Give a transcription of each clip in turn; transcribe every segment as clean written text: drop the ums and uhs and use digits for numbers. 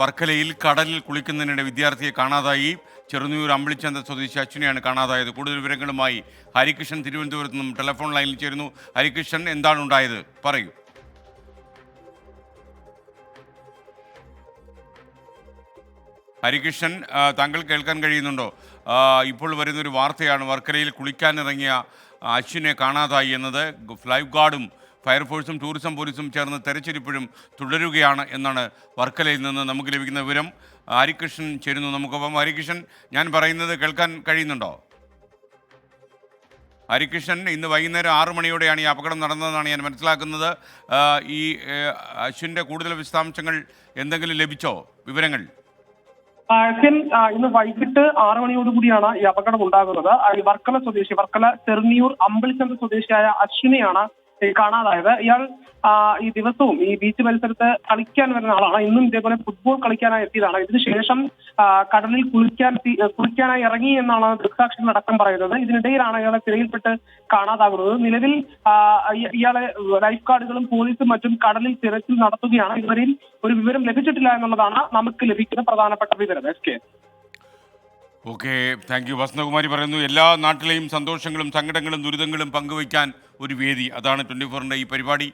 വർക്കലയിൽ കടലിൽ കുളിക്കുന്നതിനിടെ വിദ്യാർത്ഥിയെ കാണാതായി. ചെറുന്നൂർ അമ്പിളിച്ചന്ത സ്വദേശി അശ്വിനെയാണ് കാണാതായത്. കൂടുതൽ വിവരങ്ങളുമായി ഹരികൃഷ്ണൻ തിരുവനന്തപുരത്ത് നിന്നും ടെലിഫോൺ ലൈനിൽ ചേരുന്നു. ഹരികൃഷ്ണൻ, എന്താണ് ഉണ്ടായത്, പറയൂ. ഹരികൃഷ്ണൻ, താങ്കൾ കേൾക്കാൻ കഴിയുന്നുണ്ടോ? ഇപ്പോൾ വരുന്നൊരു വാർത്തയാണ് വർക്കലയിൽ കുളിക്കാനിറങ്ങിയ അശ്വിനെ കാണാതായി എന്നത്. ലൈഫ് ഗാർഡും ഫയർഫോഴ്സും ടൂറിസം പോലീസും ചേർന്ന് തെരച്ചിലിപ്പോഴും തുടരുകയാണ് എന്നാണ് വർക്കലയിൽ നിന്ന് നമുക്ക് ലഭിക്കുന്ന വിവരം. ഹരികൃഷ്ണൻ ചേരുന്നു നമുക്കൊപ്പം. ഹരികൃഷ്ണൻ, ഞാൻ പറയുന്നത് കേൾക്കാൻ കഴിയുന്നുണ്ടോ? ഹരികൃഷ്ണൻ, ഇന്ന് വൈകുന്നേരം 6 മണിയോടെയാണ് ഈ അപകടം നടന്നതെന്നാണ് ഞാൻ മനസ്സിലാക്കുന്നത്. ഈ അശ്വിൻ്റെ കൂടുതൽ വിശദാംശങ്ങൾ എന്തെങ്കിലും ലഭിച്ചോ, വിവരങ്ങൾ? ഇന്ന് വൈകിട്ട് 6 മണിയോടുകൂടിയാണ് ഈ അപകടം ഉണ്ടാകുന്നത്. വർക്കല സ്വദേശി, വർക്കല ചെറുന്നിയൂർ അമ്പിളിച്ചന്ത സ്വദേശിയായ അശ്വിനെയാണ് കാണാതായത്. ഇയാൾ ഈ ദിവസവും ഈ ബീച്ച് പരിസരത്ത് കളിക്കാൻ വരുന്ന ആളാണ്. ഇന്നും ഇതേപോലെ ഫുട്ബോൾ കളിക്കാനായി എത്തിയതാണ്. ഇതിനുശേഷം കടലിൽ കുളിക്കാനായി ഇറങ്ങി എന്നാണ് ദൃക്സാക്ഷികൾ അടക്കം പറയുന്നത്. ഇതിനിടയിലാണ് ഇയാളെ തിരയിൽപ്പെട്ട് കാണാതാകുന്നത്. നിലവിൽ ഇയാളെ ലൈഫ് ഗാർഡുകളും പോലീസും മറ്റും കടലിൽ തിരച്ചിൽ നടത്തുകയാണ്. ഇതുവരെയും ഒരു വിവരം ലഭിച്ചിട്ടില്ല എന്നുള്ളതാണ് നമുക്ക് ലഭിക്കുന്ന പ്രധാനപ്പെട്ട വിവരം. Okay, thank you. വസന്തകുമാരി പറയുന്നു, എല്ലാ നാട്ടിലെയും സന്തോഷങ്ങളും സങ്കടങ്ങളും ദുരിതങ്ങളും പങ്കുവയ്ക്കാൻ ഒരു വേദി, അതാണ് 24ന്റെ ഈ പരിപാടി.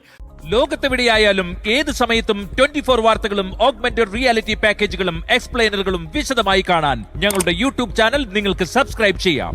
ലോകത്തെവിടെയായാലും ഏത് സമയത്തും 24 വാർത്തകളും ഓഗ്മെന്റഡ് റിയാലിറ്റി പാക്കേജുകളും എക്സ്പ്ലെയിനറുകളും വിശദമായി കാണാൻ ഞങ്ങളുടെ യൂട്യൂബ് ചാനൽ നിങ്ങൾക്ക് സബ്സ്ക്രൈബ് ചെയ്യാം.